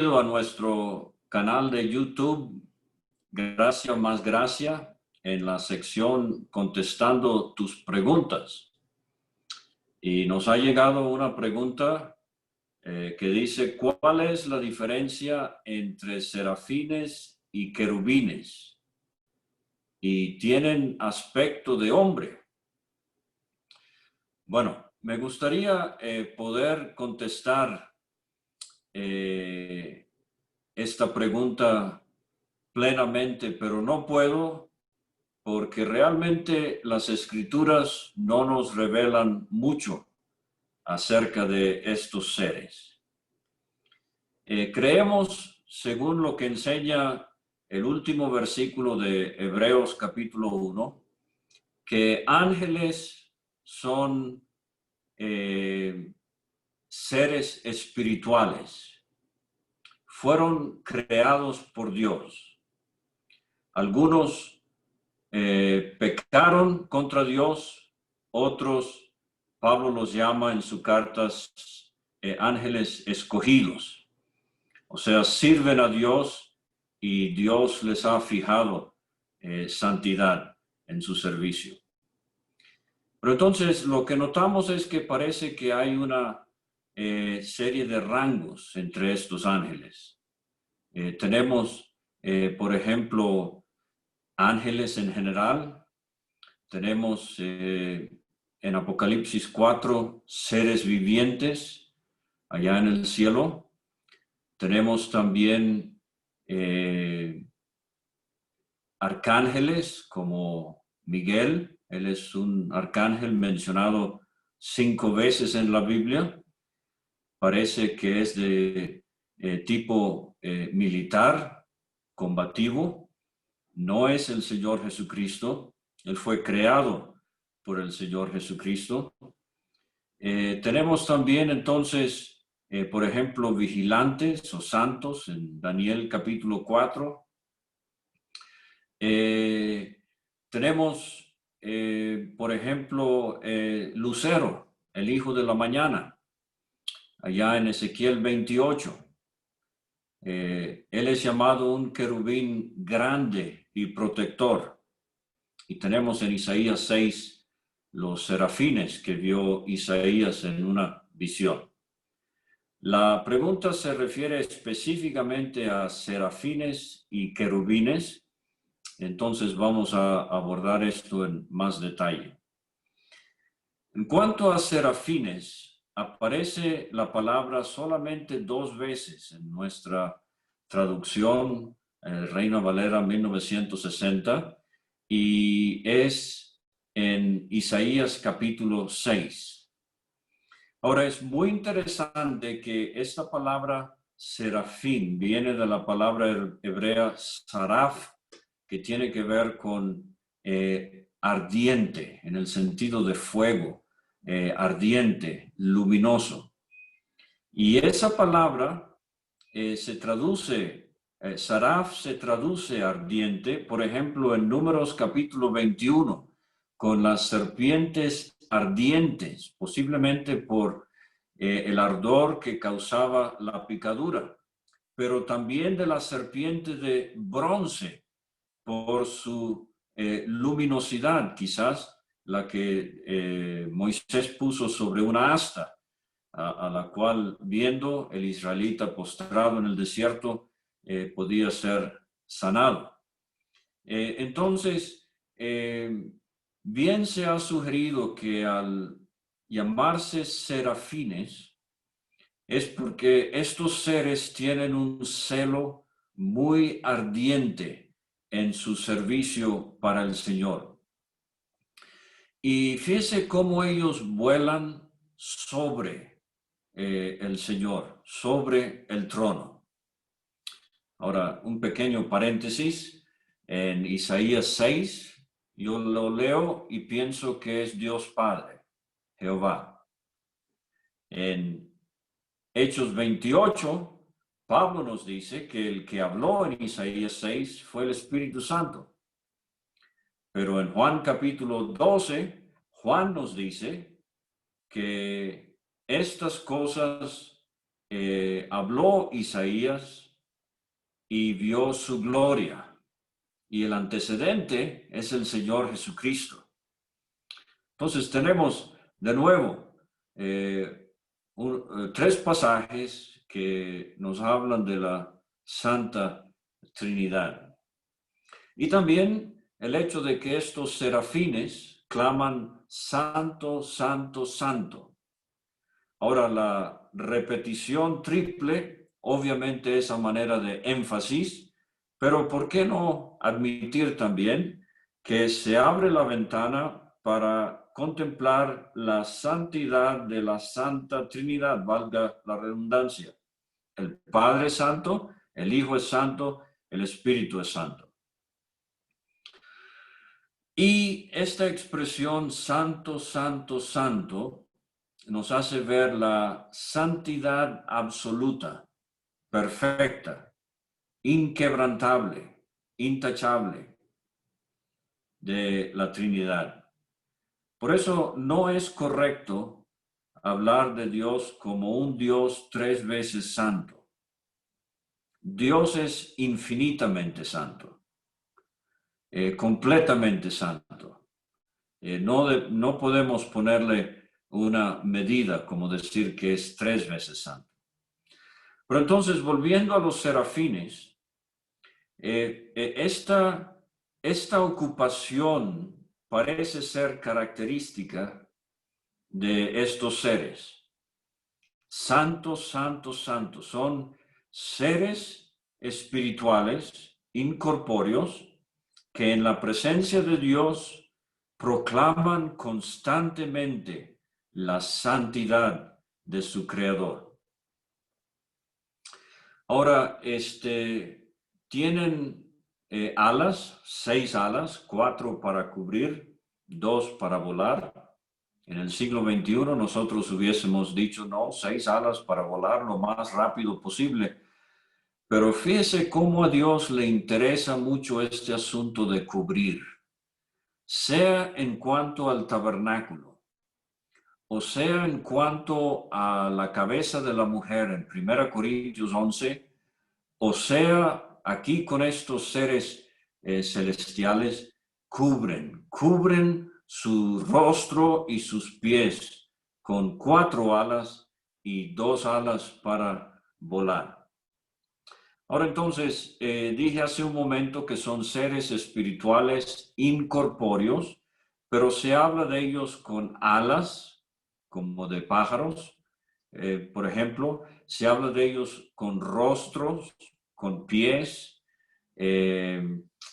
a nuestro canal de YouTube, Gracia más Gracia, en la sección Contestando tus preguntas. Y nos ha llegado una pregunta que dice, ¿cuál es la diferencia entre serafines y querubines? Y tienen aspecto de hombre. Bueno, me gustaría poder contestar esta pregunta plenamente, pero no puedo porque realmente las escrituras no nos revelan mucho acerca de estos seres. Creemos, según lo que enseña el último versículo de Hebreos capítulo 1, que ángeles son seres espirituales. Fueron creados por Dios. Algunos pecaron contra Dios, otros, Pablo los llama en sus cartas ángeles escogidos. O sea, sirven a Dios y Dios les ha fijado santidad en su servicio. Pero entonces lo que notamos es que parece que hay una serie de rangos entre estos ángeles. Tenemos, por ejemplo, ángeles en general. Tenemos en Apocalipsis 4 seres vivientes allá en el cielo. Tenemos también arcángeles como Miguel. Él es un arcángel mencionado 5 veces en la Biblia. Parece que es de tipo militar, combativo. No es el Señor Jesucristo. Él fue creado por el Señor Jesucristo. Tenemos también entonces, por ejemplo, vigilantes o santos en Daniel capítulo 4. Tenemos, por ejemplo, Lucero, el hijo de la mañana, allá en Ezequiel 28. Él es llamado un querubín grande y protector. Y tenemos en Isaías 6 los serafines que vio Isaías en una visión. La pregunta se refiere específicamente a serafines y querubines. Entonces vamos a abordar esto en más detalle. En cuanto a serafines, aparece la palabra solamente 2 veces en nuestra traducción, Reina Valera 1960, y es en Isaías capítulo 6. Ahora es muy interesante que esta palabra serafín viene de la palabra hebrea saraf, que tiene que ver con ardiente, en el sentido de fuego, ardiente, luminoso. Y esa palabra se traduce, saraf se traduce ardiente, por ejemplo, en Números capítulo 21, con las serpientes ardientes, posiblemente por el ardor que causaba la picadura, pero también de la serpiente de bronce, por su luminosidad, quizás la que Moisés puso sobre una asta, a la cual viendo el israelita postrado en el desierto podía ser sanado. Entonces, bien se ha sugerido que al llamarse serafines es porque estos seres tienen un celo muy ardiente en su servicio para el Señor. Y fíjese cómo ellos vuelan sobre el Señor, sobre el trono. Ahora, un pequeño paréntesis. En Isaías 6, yo lo leo y pienso que es Dios Padre, Jehová. En Hechos 28, Pablo nos dice que el que habló en Isaías 6 fue el Espíritu Santo. Pero en Juan capítulo 12, Juan nos dice que estas cosas habló Isaías y vio su gloria. Y el antecedente es el Señor Jesucristo. Entonces tenemos de nuevo tres pasajes que nos hablan de la Santa Trinidad. Y también el hecho de que estos serafines claman santo, santo, santo. Ahora, la repetición triple obviamente es a manera de énfasis, pero ¿por qué no admitir también que se abre la ventana para contemplar la santidad de la Santa Trinidad, valga la redundancia? El Padre es santo, el Hijo es santo, el Espíritu es santo. Y esta expresión santo, santo, santo nos hace ver la santidad absoluta, perfecta, inquebrantable, intachable de la Trinidad. Por eso no es correcto hablar de Dios como un Dios 3 veces santo. Dios es infinitamente santo, completamente santo. No podemos ponerle una medida como decir que es 3 veces santo. Pero entonces, volviendo a los serafines, esta ocupación parece ser característica de estos seres. Santos, santos, santos. Son seres espirituales, incorpóreos, que en la presencia de Dios proclaman constantemente la santidad de su Creador. Ahora, tienen alas, 6 alas, 4 para cubrir, 2 para volar. En el siglo XXI nosotros hubiésemos dicho, no, 6 alas para volar lo más rápido posible. Pero fíjese cómo a Dios le interesa mucho este asunto de cubrir, sea en cuanto al tabernáculo, o sea en cuanto a la cabeza de la mujer en 1 Corintios 11, o sea aquí con estos seres celestiales, cubren su rostro y sus pies con 4 alas y 2 alas para volar. Ahora entonces, dije hace un momento que son seres espirituales incorpóreos, pero se habla de ellos con alas, como de pájaros. Por ejemplo, se habla de ellos con rostros, con pies,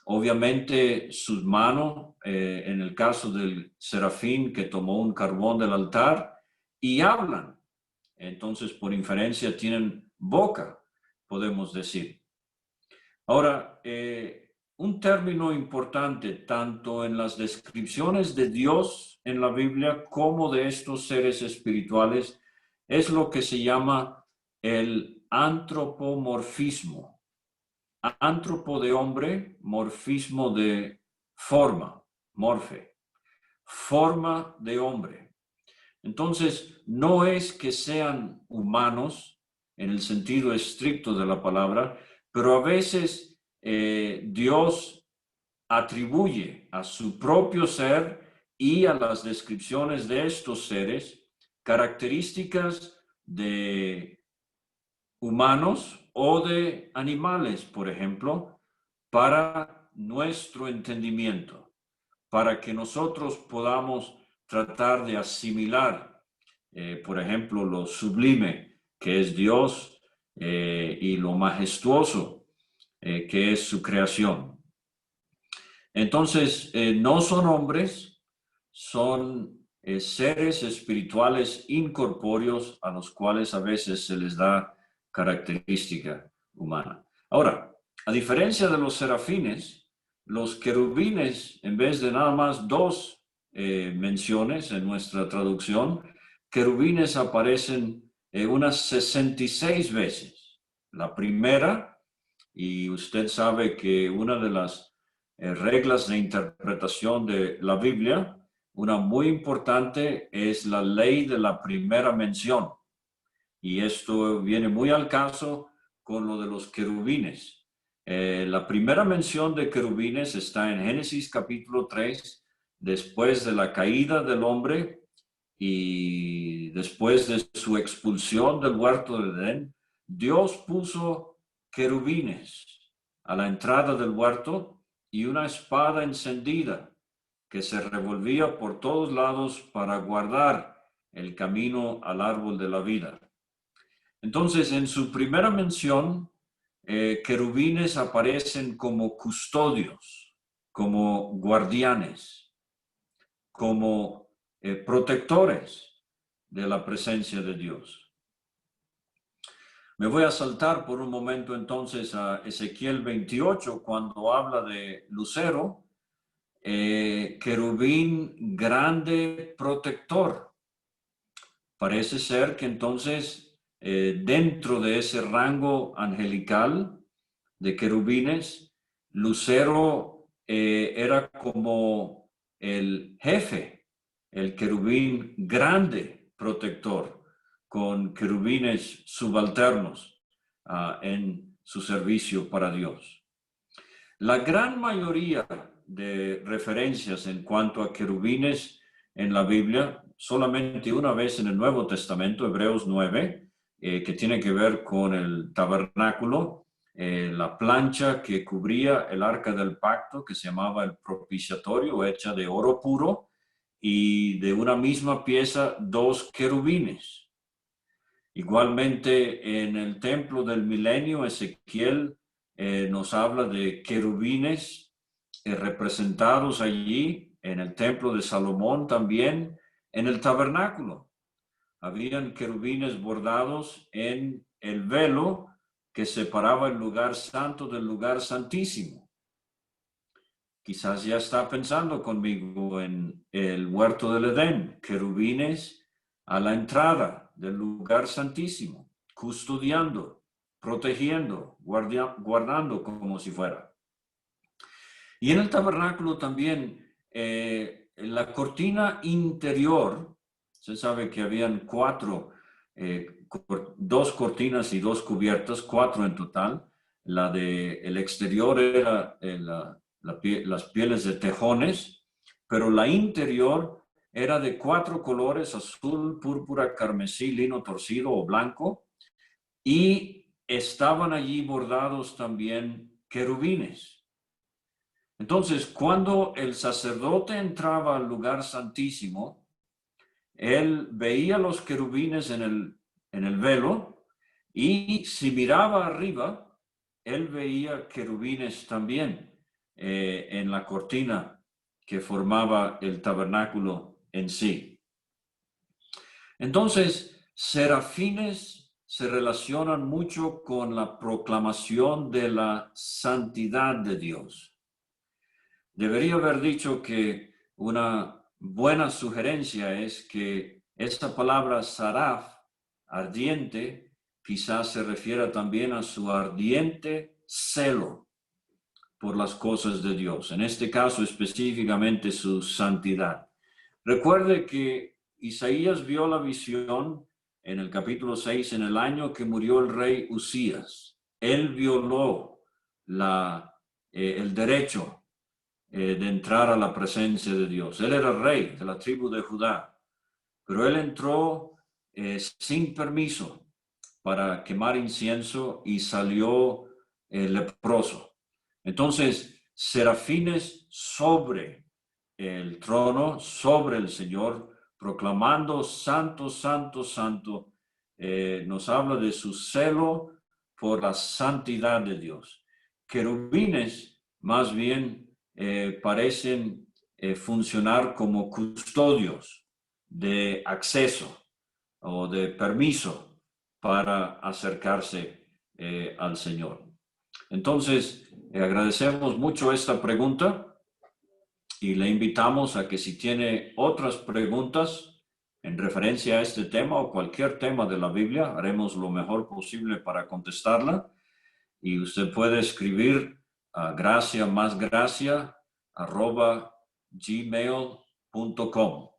obviamente sus manos, en el caso del serafín que tomó un carbón del altar, y hablan. Entonces, por inferencia, tienen boca, podemos decir. Ahora, un término importante tanto en las descripciones de Dios en la Biblia como de estos seres espirituales es lo que se llama el antropomorfismo. Antropo de hombre, morfismo de forma, morfe, forma de hombre. Entonces, no es que sean humanos en el sentido estricto de la palabra, pero a veces Dios atribuye a su propio ser y a las descripciones de estos seres características de humanos o de animales, por ejemplo, para nuestro entendimiento, para que nosotros podamos tratar de asimilar, por ejemplo, lo sublime que es Dios y lo majestuoso que es su creación. Entonces, no son hombres, son seres espirituales incorpóreos a los cuales a veces se les da característica humana. Ahora, a diferencia de los serafines, los querubines, en vez de nada más 2 menciones en nuestra traducción, querubines aparecen unas 66 veces. La primera, y usted sabe que una de las reglas de interpretación de la Biblia, una muy importante es la ley de la primera mención. Y esto viene muy al caso con lo de los querubines. La primera mención de querubines está en Génesis capítulo 3, después de la caída del hombre y después de su expulsión del huerto de Edén. Dios puso querubines a la entrada del huerto y una espada encendida que se revolvía por todos lados para guardar el camino al árbol de la vida. Entonces, en su primera mención, querubines aparecen como custodios, como guardianes, como protectores de la presencia de Dios. Me voy a saltar por un momento entonces a Ezequiel 28, cuando habla de lucero, querubín grande protector. Parece ser que entonces dentro de ese rango angelical de querubines, lucero era como el jefe, el querubín grande protector, con querubines subalternos en su servicio para Dios. La gran mayoría de referencias en cuanto a querubines en la Biblia, solamente una vez en el Nuevo Testamento, Hebreos 9, que tiene que ver con el tabernáculo, la plancha que cubría el arca del pacto, que se llamaba el propiciatorio, hecha de oro puro, y de una misma pieza, 2 querubines. Igualmente, en el templo del milenio, Ezequiel nos habla de querubines representados allí, en el templo de Salomón también, en el tabernáculo. Habían querubines bordados en el velo que separaba el lugar santo del lugar santísimo. Quizás ya está pensando conmigo en el huerto del Edén, querubines a la entrada del lugar santísimo, custodiando, protegiendo, guardando como si fuera. Y en el tabernáculo también, en la cortina interior, se sabe que habían 2 cortinas y 2 cubiertas, 4 en total. La del exterior era las pieles de tejones, pero la interior era de 4 colores: azul, púrpura, carmesí, lino torcido o blanco, y estaban allí bordados también querubines. Entonces, cuando el sacerdote entraba al lugar santísimo, él veía los querubines en el velo, y si miraba arriba, él veía querubines también en la cortina que formaba el tabernáculo en sí. Entonces, serafines se relacionan mucho con la proclamación de la santidad de Dios. Debería haber dicho que una buena sugerencia es que esta palabra saraf, ardiente, quizás se refiera también a su ardiente celo por las cosas de Dios, en este caso específicamente su santidad. Recuerde que Isaías vio la visión en el capítulo 6 en el año que murió el rey Usías. Él violó el derecho de entrar a la presencia de Dios. Él era rey de la tribu de Judá, pero él entró sin permiso para quemar incienso y salió leproso. Entonces, serafines sobre el trono, sobre el Señor, proclamando santo, santo, santo, nos habla de su celo por la santidad de Dios. Querubines, más bien, parecen funcionar como custodios de acceso o de permiso para acercarse al Señor. Entonces, agradecemos mucho esta pregunta y le invitamos a que, si tiene otras preguntas en referencia a este tema o cualquier tema de la Biblia, haremos lo mejor posible para contestarla. Y usted puede escribir a gracia@gmail.com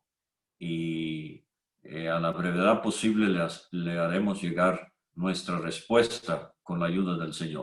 y A la brevedad posible le haremos llegar nuestra respuesta con la ayuda del Señor.